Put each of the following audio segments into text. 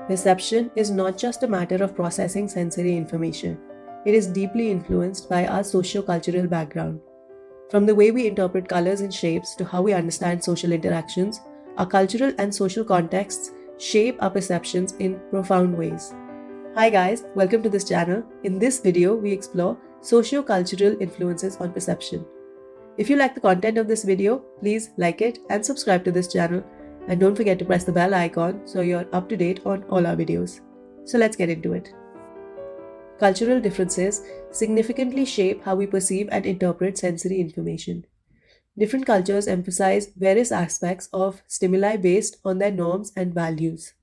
Perception is not just a matter of processing sensory information. It is deeply influenced by our socio-cultural background. From the way we interpret colors and shapes to how we understand social interactions, our cultural and social contexts shape our perceptions in profound ways. Hi guys, welcome to this channel. In this video, we explore socio-cultural influences on perception. If you like the content of this video, please like it and subscribe to this channel. And don't forget to press the bell icon so you're up to date on all our videos. So let's get into it. Cultural differences significantly shape how we perceive and interpret sensory information. Different cultures emphasize various aspects of stimuli based on their norms and values.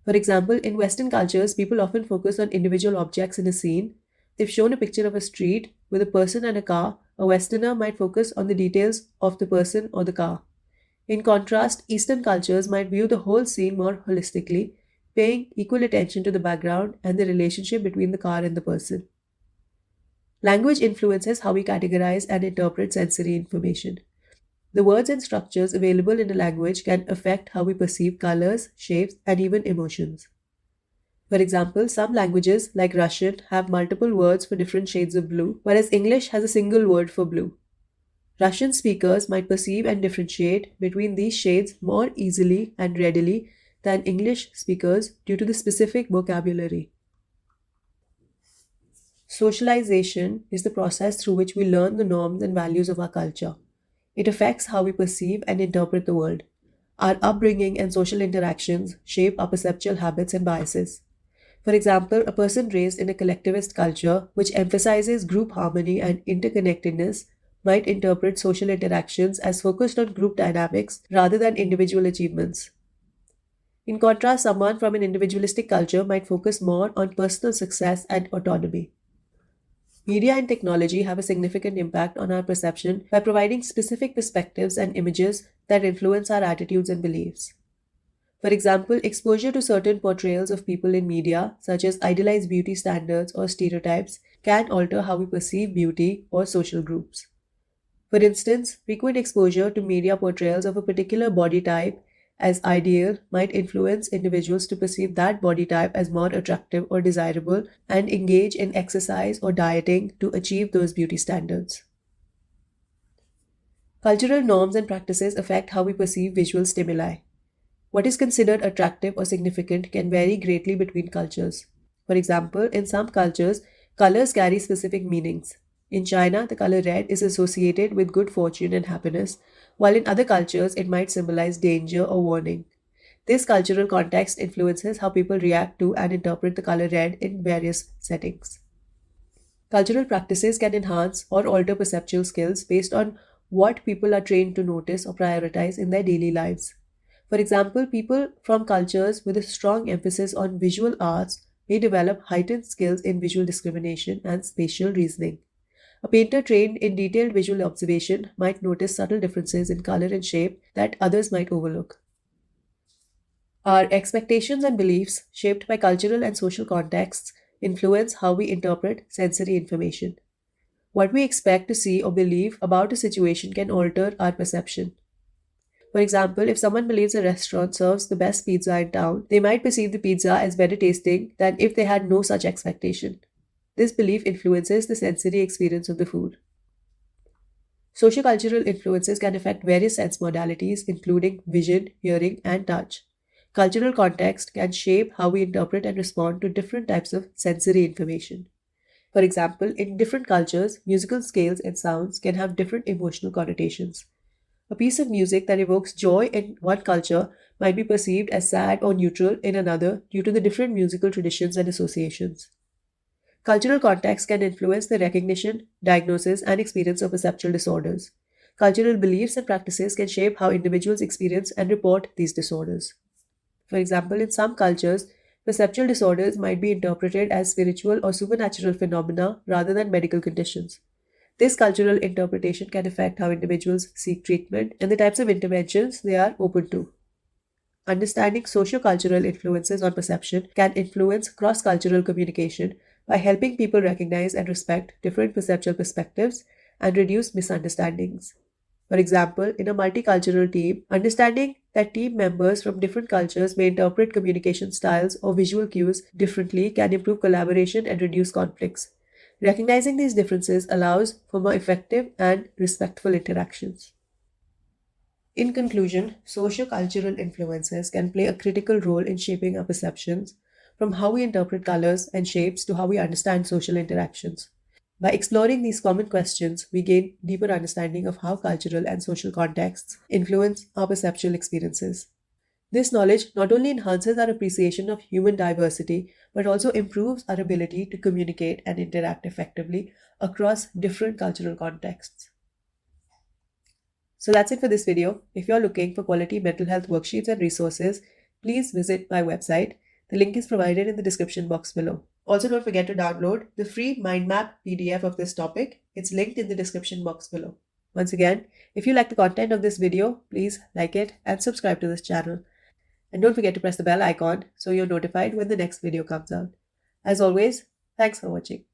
For example, in Western cultures, people often focus on individual objects in a scene. If shown a picture of a street with a person and a car, a Westerner might focus on the details of the person or the car. In contrast, Eastern cultures might view the whole scene more holistically, paying equal attention to the background and the relationship between the car and the person. Language influences how we categorize and interpret sensory information. The words and structures available in a language can affect how we perceive colors, shapes, and even emotions. For example, some languages, like Russian, have multiple words for different shades of blue, whereas English has a single word for blue. Russian speakers might perceive and differentiate between these shades more easily and readily than English speakers due to the specific vocabulary. Socialization is the process through which we learn the norms and values of our culture. It affects how we perceive and interpret the world. Our upbringing and social interactions shape our perceptual habits and biases. For example, a person raised in a collectivist culture, which emphasizes group harmony and interconnectedness, might interpret social interactions as focused on group dynamics rather than individual achievements. In contrast, someone from an individualistic culture might focus more on personal success and autonomy. Media and technology have a significant impact on our perception by providing specific perspectives and images that influence our attitudes and beliefs. For example, exposure to certain portrayals of people in media, such as idealized beauty standards or stereotypes, can alter how we perceive beauty or social groups. For instance, frequent exposure to media portrayals of a particular body type as ideal might influence individuals to perceive that body type as more attractive or desirable and engage in exercise or dieting to achieve those beauty standards. Cultural norms and practices affect how we perceive visual stimuli. What is considered attractive or significant can vary greatly between cultures. For example, in some cultures, colors carry specific meanings. In China, the color red is associated with good fortune and happiness, while in other cultures it might symbolize danger or warning. This cultural context influences how people react to and interpret the color red in various settings. Cultural practices can enhance or alter perceptual skills based on what people are trained to notice or prioritize in their daily lives. For example, people from cultures with a strong emphasis on visual arts may develop heightened skills in visual discrimination and spatial reasoning. A painter trained in detailed visual observation might notice subtle differences in color and shape that others might overlook. Our expectations and beliefs, shaped by cultural and social contexts, influence how we interpret sensory information. What we expect to see or believe about a situation can alter our perception. For example, if someone believes a restaurant serves the best pizza in town, they might perceive the pizza as better tasting than if they had no such expectation. This belief influences the sensory experience of the food. Sociocultural influences can affect various sense modalities, including vision, hearing, and touch. Cultural context can shape how we interpret and respond to different types of sensory information. For example, in different cultures, musical scales and sounds can have different emotional connotations. A piece of music that evokes joy in one culture might be perceived as sad or neutral in another due to the different musical traditions and associations. Cultural context can influence the recognition, diagnosis, and experience of perceptual disorders. Cultural beliefs and practices can shape how individuals experience and report these disorders. For example, in some cultures, perceptual disorders might be interpreted as spiritual or supernatural phenomena rather than medical conditions. This cultural interpretation can affect how individuals seek treatment and the types of interventions they are open to. Understanding socio-cultural influences on perception can influence cross-cultural communication by helping people recognize and respect different perceptual perspectives and reduce misunderstandings. For example, in a multicultural team, understanding that team members from different cultures may interpret communication styles or visual cues differently can improve collaboration and reduce conflicts. Recognizing these differences allows for more effective and respectful interactions. In conclusion, socio-cultural influences can play a critical role in shaping our perceptions, from how we interpret colors and shapes to how we understand social interactions. By exploring these common questions, we gain deeper understanding of how cultural and social contexts influence our perceptual experiences. This knowledge not only enhances our appreciation of human diversity, but also improves our ability to communicate and interact effectively across different cultural contexts. So that's it for this video. If you're looking for quality mental health worksheets and resources, please visit my website. The link is provided in the description box below. Also, don't forget to download the free mind map PDF of this topic. It's linked in the description box below. Once again, if you like the content of this video, please like it and subscribe to this channel. And don't forget to press the bell icon so you're notified when the next video comes out. As always, thanks for watching.